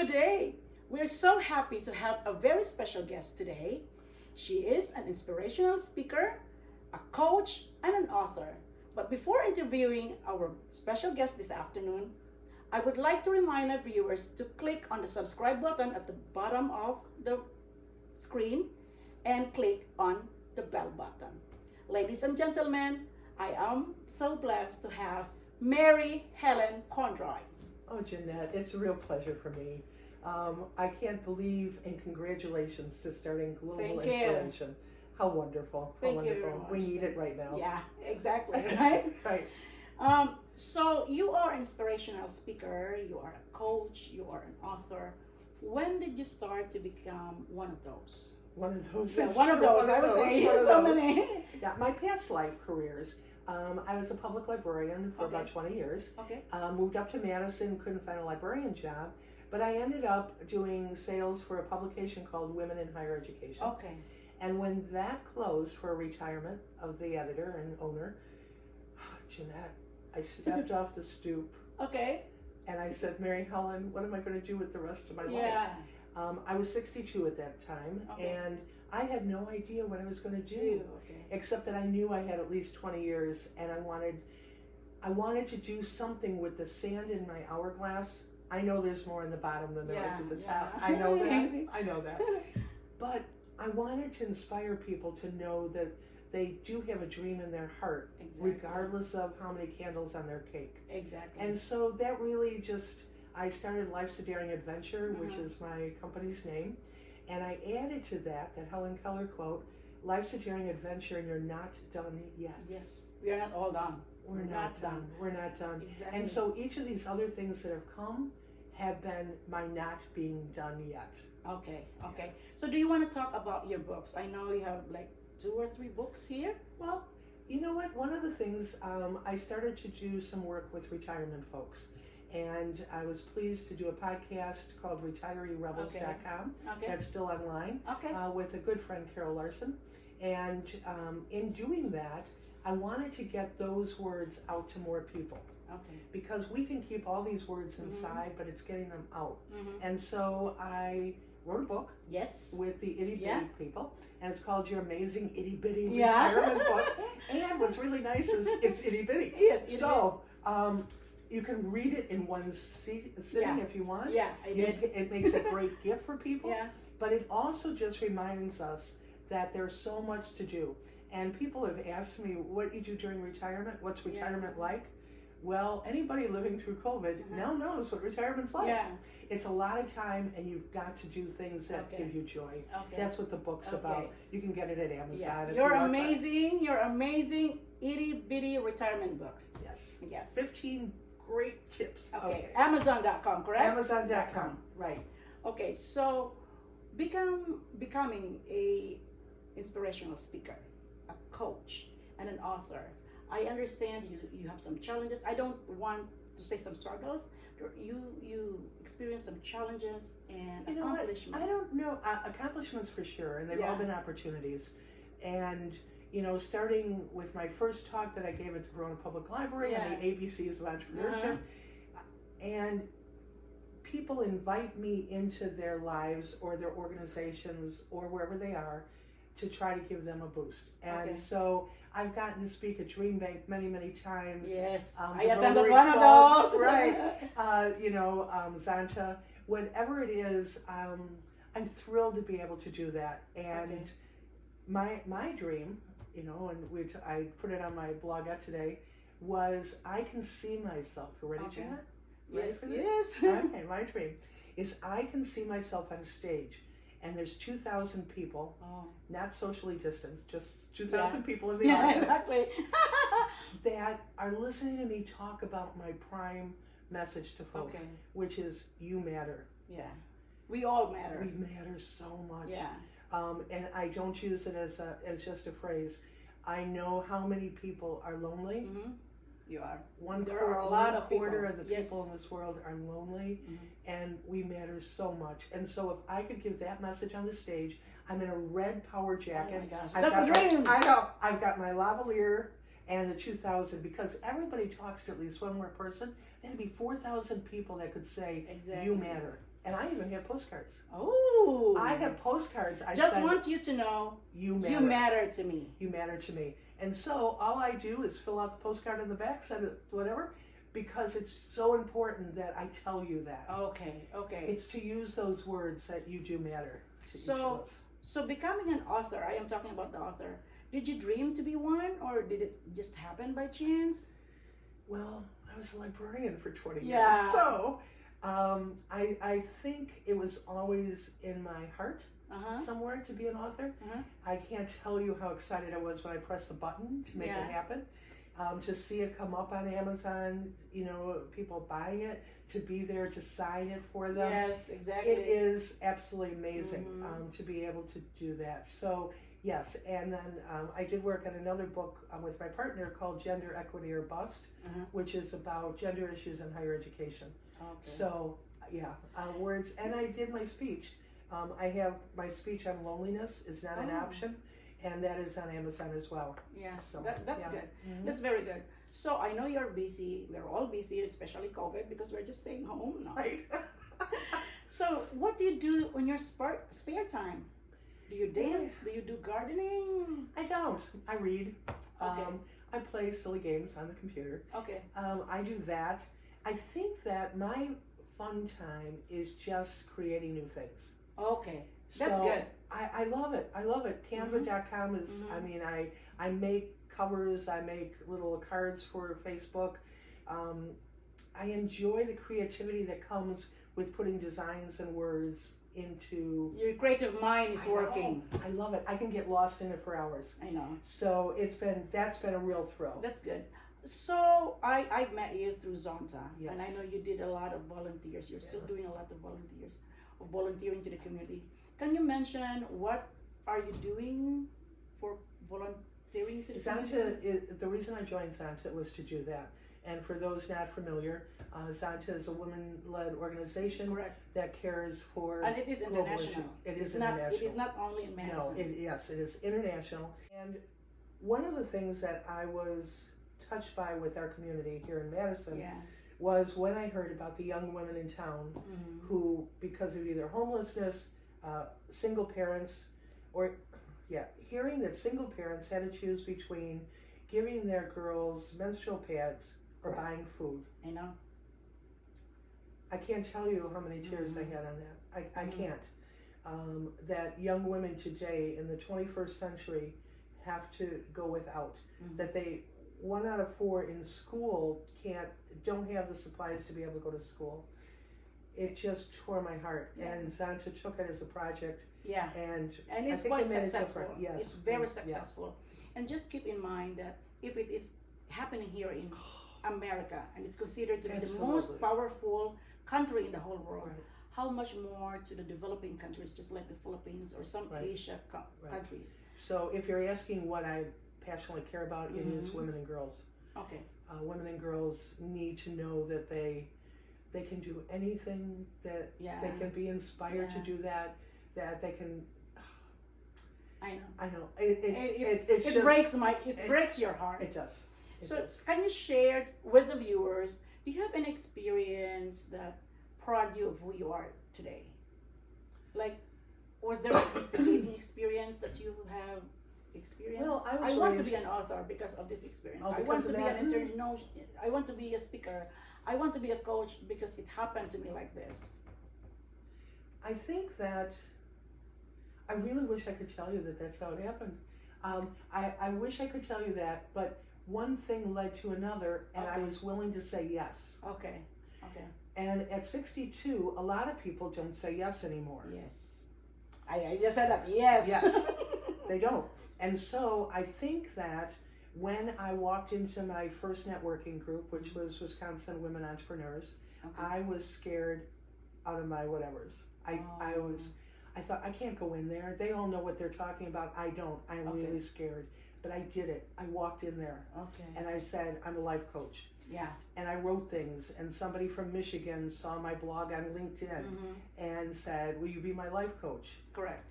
Good day. We're so happy to have a very special guest today. She is an inspirational speaker, a coach, and an author. But before interviewing our special guest this afternoon, I would like to remind our viewers to click on the subscribe button at the bottom of the screen and click on the bell button. Ladies and gentlemen, I am so blessed to have Mary Helen Conroy. Oh, Jeanette, it's a real pleasure for me. I can't believe, and congratulations to starting Global Thank you. Inspiration. How wonderful. How Thank you wonderful. very much. We need it right now. Yeah, exactly, right? Right. So you are an inspirational speaker, you are a coach, you are an author. When did you start to become one of those? One of those. Yeah, one of those. I would say One of so those. many. Yeah, my past life careers. I was a public librarian for about 20 years. Okay. Moved up to Madison, couldn't find a librarian job, but I ended up doing sales for a publication called Women in Higher Education. Okay. And when that closed for retirement of the editor and owner, Jeanette, I stepped off the stoop Okay. and I said, Mary Helen, what am I going to do with the rest of my life? Yeah. I was 62 at that time, Okay. and I had no idea what I was going to do, Okay. except that I knew I had at least 20 years, and I wanted to do something with the sand in my hourglass. I know there's more in the bottom than there is at the top. Yeah. I know that. I know that. But I wanted to inspire people to know that they do have a dream in their heart, Exactly. regardless of how many candles on their cake. Exactly. And so that really I started Life's a Daring Adventure, which is my company's name. And I added to that Helen Keller quote, Life's a Daring Adventure and you're not done yet. Yes, we are not all done. We're not done. We're not done. Exactly. And so each of these other things that have come have been my not being done yet. Okay. Okay. So do you want to talk about your books? I know you have like 2 or 3 books here. Well, you know what? One of the things, I started to do some work with retirement folks. And I was pleased to do a podcast called RetireeRebels.com. Okay. That's still online. Okay. With a good friend, Carol Larson. And in doing that, I wanted to get those words out to more people. Okay. Because we can keep all these words inside, but it's getting them out. Mm-hmm. And so I wrote a book Yes. with the Itty Bitty people, and it's called Your Amazing Itty Bitty Yeah. Retirement Book. And what's really nice is it's itty bitty. Yes. Itty So you can read it in one sitting Yeah. if you want. Yeah, I did. It makes a great gift for people. Yeah. But it also just reminds us that there's so much to do. And people have asked me, what you do during retirement? What's retirement like? Well, anybody living through COVID now knows what retirement's like. Yeah. It's a lot of time, and you've got to do things that Okay. give you joy. Okay. That's what the book's Okay. about. You can get it at Amazon. Yeah. if You're you want that. amazing. You're amazing itty bitty retirement book. Yes. Yes. 15 great tips. Okay. Amazon.com, correct? Amazon.com. Right. Okay, so becoming a inspirational speaker, a coach, and an author. I understand you have some challenges. I don't want to say some struggles. You experience some challenges and You know what? accomplishments. I don't know. Accomplishments for sure, and they've all been opportunities. And, starting with my first talk that I gave at the Corona Public Library on the ABCs of Entrepreneurship, and people invite me into their lives or their organizations or wherever they are to try to give them a boost. And so I've gotten to speak at Dream Bank many, many times. Yes, The I attended Rotary one of clubs, those. Right. Zonta, whatever it is, I'm thrilled to be able to do that. And my dream, and I put it on my blogette today, was I can see myself. You ready, Janet? Ready Yes, for this? yes. Okay, my dream is I can see myself on a stage, and there's 2,000 people, not socially distanced, just 2,000 people in the Yeah, audience exactly. that are listening to me talk about my prime message to folks, which is you matter. Yeah, we all matter. We matter so much. Yeah. And I don't use it as just a phrase. I know how many people are lonely. Mm-hmm. You are. There are a lot of quarter of the people in this world are lonely, and we matter so much. And so if I could give that message on the stage, I'm in a red power jacket. Oh my gosh. That's a dream. I know. I've got my lavalier and the 2,000, because everybody talks to at least one more person. There'd be 4,000 people that could say, you matter. And I even have postcards. Oh. I have postcards. I just said, want you to know you matter. You matter to me. You matter to me. And so all I do is fill out the postcard on the back, send it, whatever, because it's so important that I tell you that. Okay. It's to use those words that you do matter to each of us. So becoming an author, I am talking about the author. Did you dream to be one, or did it just happen by chance? Well, I was a librarian for 20 Yeah. years. So I think it was always in my heart somewhere to be an author. I can't tell you how excited I was when I pressed the button to make it happen. To see it come up on Amazon, people buying it, to be there to sign it for them. Yes, exactly. It is absolutely amazing to be able to do that. So, yes, and then I did work on another book with my partner called Gender Equity or Bust, which is about gender issues in higher education. Okay. So, words, and I did my speech. I have my speech on loneliness is not an option. And that is on Amazon as well. Yeah, so, that's good. That's very good. So I know you're busy. We're all busy, especially COVID, because we're just staying home now. Right. So what do you do on your spare time? Do you dance? Do you do gardening? I don't. I read. Okay. I play silly games on the computer. Okay. I do that. I think that my fun time is just creating new things. Okay. That's good. I love it. I love it. Canva.com is, I make covers, I make little cards for Facebook. I enjoy the creativity that comes with putting designs and words into... Your creative mind is working. I love it. I can get lost in it for hours. I know. So that's been a real thrill. That's good. So I've met you through Zonta, Yes. and I know you did a lot of volunteers. You're still doing a lot of volunteering to the community. Can you mention what are you doing for volunteering to the community? The reason I joined Zonta was to do that. And for those not familiar, Zonta is a women-led organization that cares for and it is international. It is international. It is not only in Madison. No, it is international. And one of the things that I was touched by with our community here in Madison was when I heard about the young women in town who, because of either homelessness, single parents, or hearing that single parents had to choose between giving their girls menstrual pads or buying food. I know. I can't tell you how many tears I had on that. I can't. That young women today in the 21st century have to go without. That 1 out of 4 in school don't have the supplies to be able to go to school. It just tore my heart, and Zonta took it as a project. Yeah, and it's quite successful. Yes, it's very successful. And just keep in mind that if it is happening here in America, and it's considered to be the most powerful country in the whole world, how much more to the developing countries, just like the Philippines or some Asia countries. So if you're asking what I passionately care about, it is women and girls. Okay. Women and girls need to know that they can do anything, that they can be inspired to do that they can... I know. It breaks your heart. It does. Can you share with the viewers, do you have an experience that proud you of who you are today? Like, was there an instigating experience that you have experienced? Well, I want to be an author because of this experience. I want to be an international. I want to be a speaker. I want to be a coach because it happened to me like this. I think that I really wish I could tell you that that's how it happened. I wish I could tell you that, but one thing led to another, and I was willing to say yes. Okay. And at 62, a lot of people don't say yes anymore. Yes. I just said that. Yes. Yes. They don't. And so I think that when I walked into my first networking group, which was Wisconsin Women Entrepreneurs, I was scared out of my whatevers. I thought, I can't go in there. They all know what they're talking about. I don't. I'm really scared. But I did it. I walked in there. And I said, I'm a life coach. Yeah. And I wrote things. And somebody from Michigan saw my blog on LinkedIn and said, will you be my life coach? Correct.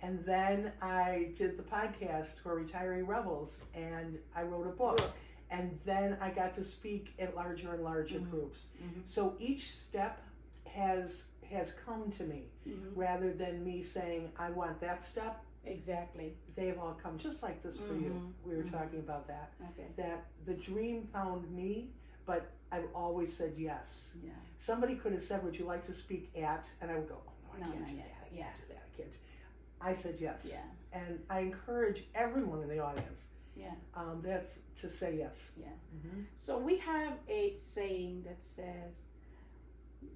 And then I did the podcast for Retiree Rebels. And I wrote a book. And then I got to speak at larger and larger groups. So each step has has come to me Mm-hmm. rather than me saying, I want that step. Exactly. They've all come just like this for you. We were talking about that. Okay. That the dream found me, but I've always said yes. Yeah. Somebody could have said, would you like to speak at? And I would go, oh, no, I No, can't not do yet. that. I Yeah. can't do that. I can't. I said yes. Yeah. And I encourage everyone in the audience Yeah. that's to say yes. Yeah. Mm-hmm. So we have a saying that says,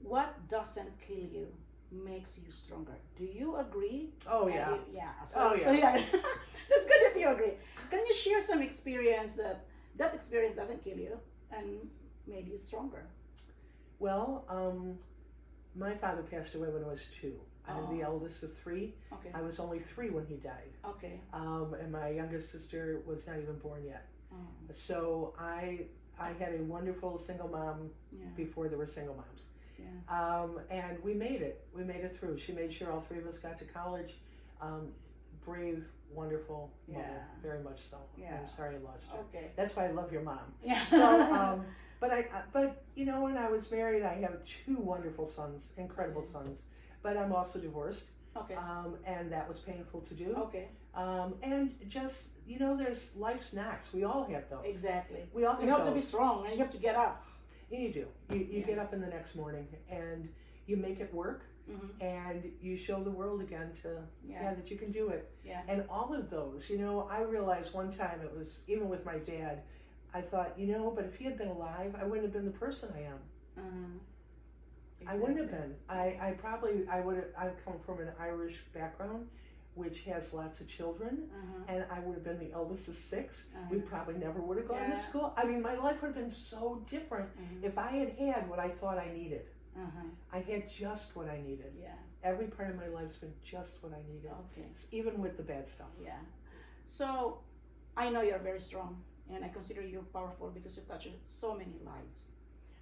"What doesn't kill you makes you stronger." Do you agree? Oh, yeah. Yeah. Oh, So yeah. yeah. That's good if you agree. Can you share some experience that experience doesn't kill you and made you stronger? Well, my father passed away when I was 2. I'm the eldest of 3. Okay. I was only 3 when he died. Okay. And my youngest sister was not even born yet. Oh. So I had a wonderful single mom Yeah. before there were single moms. Yeah. And we made it. We made it through. She made sure all 3 of us got to college. Brave, wonderful mother, Yeah. very much so. Yeah. I'm sorry I lost her. Okay. That's why I love your mom. Yeah. So, but you know, when I was married, I have 2 wonderful sons, incredible sons. But I'm also divorced, Okay. and that was painful to do. Okay. And just, you know, there's life's knocks. We all have those. Exactly. We all have You have those. to be strong and you have to get up. You do. You Yeah. get up in the next morning and you make it work, Mm-hmm. and you show the world again Yeah. that you can do it. Yeah. And all of those, you know, I realized one time, it was even with my dad, I thought, you know, but if he had been alive, I wouldn't have been the person I am. Mm-hmm. I wouldn't have been. I would have. I've come from an Irish background, which has lots of children, and I would have been the eldest of 6. We probably never would have gone to Yeah. school. I mean, my life would have been so different if I had had what I thought I needed. I had just what I needed. Yeah. Every part of my life's been just what I needed, Okay. even with the bad stuff. Yeah. So I know you're very strong, and I consider you powerful because you touched so many lives.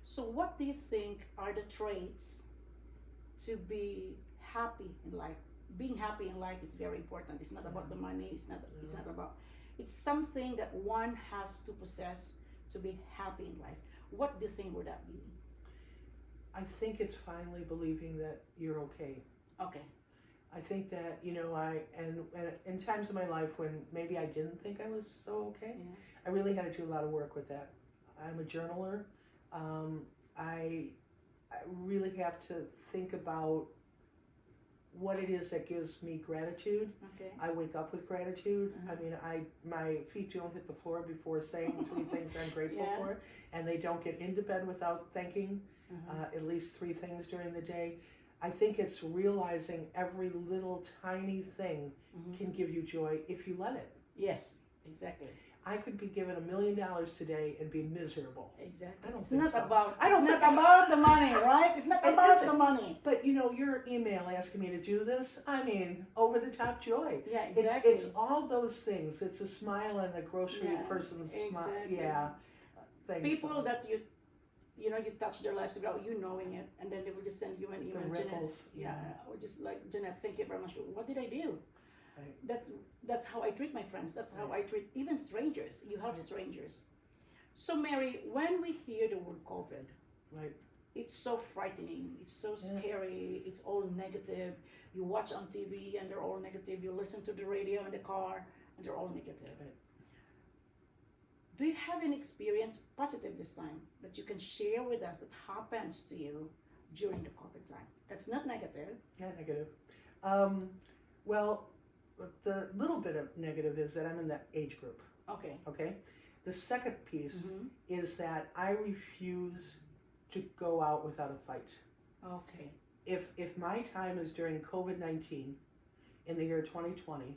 So what do you think are the traits to be happy in life? Being happy in life is very important. It's not about the money. It's not about. It's something that one has to possess to be happy in life. What do you think would that be? I think it's finally believing that you're okay. Okay. I think that, you know, and in times of my life when maybe I didn't think I was so okay, Yeah. I really had to do a lot of work with that. I'm a journaler. I really have to think about what it is that gives me gratitude. Okay. I wake up with gratitude. I mean, my feet don't hit the floor before saying 3 things I'm grateful Yeah. for, and they don't get into bed without thanking at least 3 things during the day. I think it's realizing every little tiny thing can give you joy if you let it. Yes. Exactly. I could be given $1 million today and be miserable. Exactly. I don't It's think not so. about. I don't It's not think- about the money, right? It's not It about isn't. the money. But you know, your email asking me to do this, I mean, over the top joy. Yeah. Exactly. It's all those things. It's a smile on the grocery Yeah, person's smile. exactly. Yeah. Things. People that you know, you touch their lives without you knowing it, and then they will just send you an the email. Jeanette, ripples. yeah, or just like, Jeanette, thank you very much. What did I do? Right. That's how I treat my friends. That's how Right. I treat even strangers. You help Right. strangers. So Mary, when we hear the word COVID, Right. it's so frightening. It's so Yeah. scary. It's all negative. You watch on TV and they're all negative. You listen to the radio in the car and they're all negative. Right. Do you have an experience, positive this time, that you can share with us that happens to you during the COVID time? That's not negative. Yeah, negative. Well, the little bit of negative is that I'm in that age group. Okay. Okay. The second piece Mm-hmm. is that I refuse to go out without a fight. Okay. If my time is during COVID-19 in the year 2020,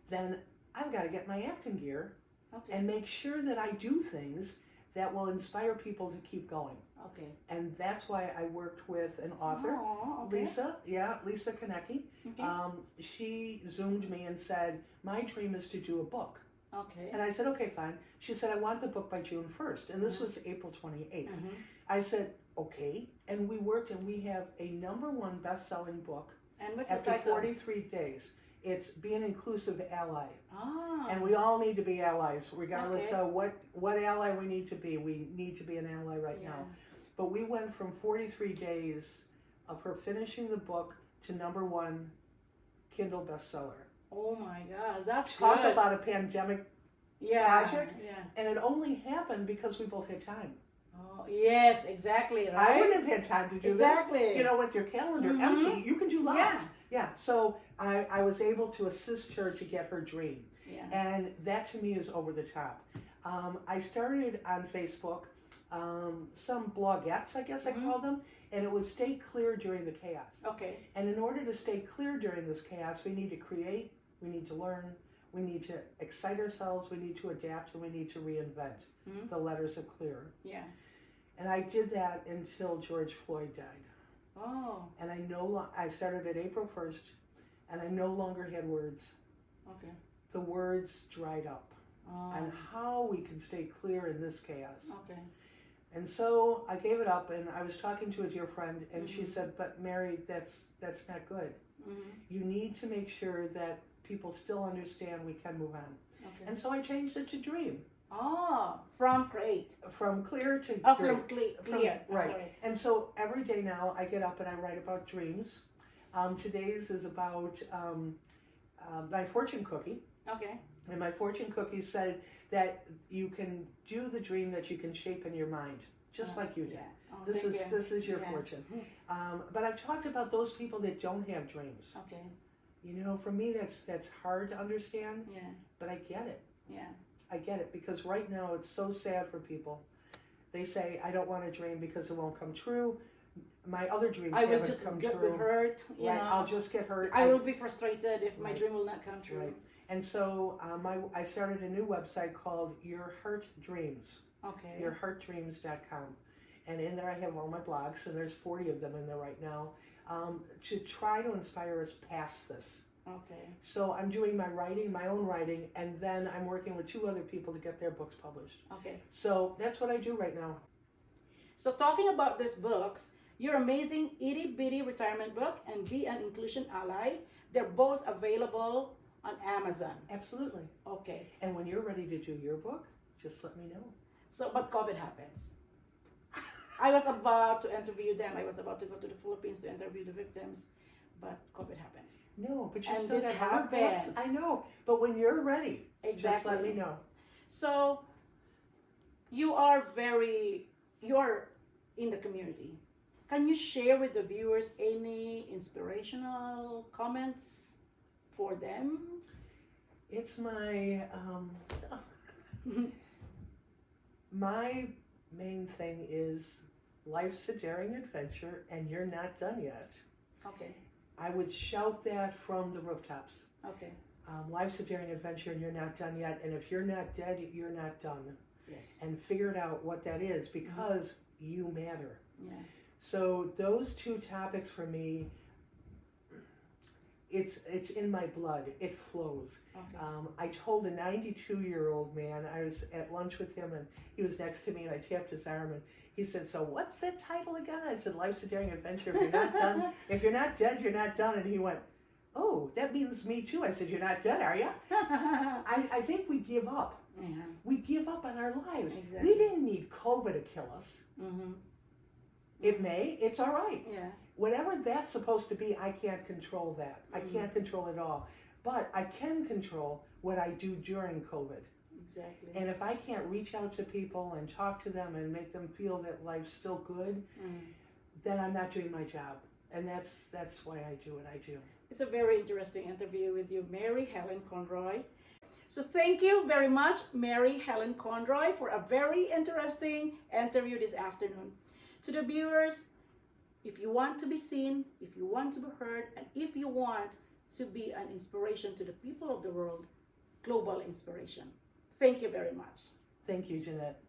then I've got to get my acting gear Okay. and make sure that I do things that will inspire people to keep going. Okay. And that's why I worked with an author, Oh, okay. Lisa Konecki. Okay. She Zoomed me and said, my dream is to do a book. Okay. And I said, okay, fine. She said, I want the book by June 1st. And this was April 28th. Mhm. I said, okay. And we worked, and we have a #1 best-selling book And what's the after title? 43 days. It's Be an Inclusive Ally. Ah. And we all need to be allies, regardless Okay. of what ally we need to be. We need to be an ally right Yeah. now. But we went from 43 days of her finishing the book to #1 Kindle bestseller. Oh my gosh, that's Talk good. about a pandemic Yeah, project. yeah. And it only happened because we both had time. Oh, yes, exactly, right? I wouldn't have had time to do exactly. this. You know, with your calendar Mhm. empty, you can do lots. Yeah. Yeah. So I was able to assist her to get her dream. Yeah. And that to me is over the top. I started on Facebook, some blogettes, I guess I Mhm. call them, and it was stay clear during the chaos. Okay. And in order to stay clear during this chaos, we need to create, we need to learn, we need to excite ourselves, we need to adapt, and we need to reinvent Mhm. the letters of clear. Yeah. And I did that until George Floyd died. Oh, And I started at April 1st, and I no longer had words. okay. The words dried up. Oh, And how we can stay clear in this chaos. okay. And so I gave it up, and I was talking to a dear friend, and she Mhm. said, "But Mary, that's not good. Mhm. You need to make sure that people still understand we can move on." Okay. And so I changed it to dream, Oh, from create. from clear to Oh, great. from clear. I'm right. sorry. And so every day now I get up and I write about dreams. Today's is about my fortune cookie. Okay. And my fortune cookie said that you can do the dream that you can shape in your mind, just like you did. Yeah. Oh, This thank is you. this is your Yeah. fortune. But I've talked about those people that don't have dreams. Okay. You know, for me that's hard to understand, Yeah. but I get it. Yeah. I get it because right now it's so sad for people. They say I don't want a dream because it won't come true. My other dreams I will haven't just come get true. hurt. You Right? know. I'll just get hurt. I will be frustrated if my Right. dream will not come true. Right. And so I started a new website called Your Heart Dreams. Okay. yourheartdreams.com, and in there I have all my blogs, and there's 40 of them in there right now, to try to inspire us past this. Okay. So I'm doing my own writing, and then I'm working with 2 other people to get their books published. Okay. So that's what I do right now. So talking about these books, your amazing Itty Bitty Retirement Book and Be an Inclusion Ally, they're both available on Amazon. Absolutely. Okay. And when you're ready to do your book, just let me know. So, but COVID happens. I was about to interview them. I was about to go to the Philippines to interview the victims, but COVID happens. No, but you And still this got other books. happens. I know, but when you're ready, Exactly. just let me know. So, you are in the community. Can you share with the viewers any inspirational comments for them? It's my my main thing is life's a daring adventure and you're not done yet. Okay. I would shout that from the rooftops. Okay. Life's a daring adventure and you're not done yet. And if you're not dead, you're not done. Yes. And figure out what that is because you matter. Yeah. So those 2 topics for me, it's in my blood. It flows. Okay. I told a 92-year-old man, I was at lunch with him and he was next to me and I tapped his arm and he said, "So what's that title again?" I said, "Life's a daring adventure. If you're not done, if you're not dead, you're not done." And he went, "Oh, that means me too." I said, "You're not dead, are you?" I think we give up. Yeah. We give up on our lives. Exactly. We didn't need COVID to kill us. Mm-hmm. It may. It's all right. Yeah. Whatever that's supposed to be, I can't control that. I can't control it all. But I can control what I do during COVID. Exactly. And if I can't reach out to people and talk to them and make them feel that life's still good, then I'm not doing my job. And that's why I do what I do. It's a very interesting interview with you, Mary Helen Conroy. So thank you very much, Mary Helen Conroy, for a very interesting interview this afternoon. To the viewers, if you want to be seen, if you want to be heard, and if you want to be an inspiration to the people of the world, global inspiration. Thank you very much. Thank you, Jeanette.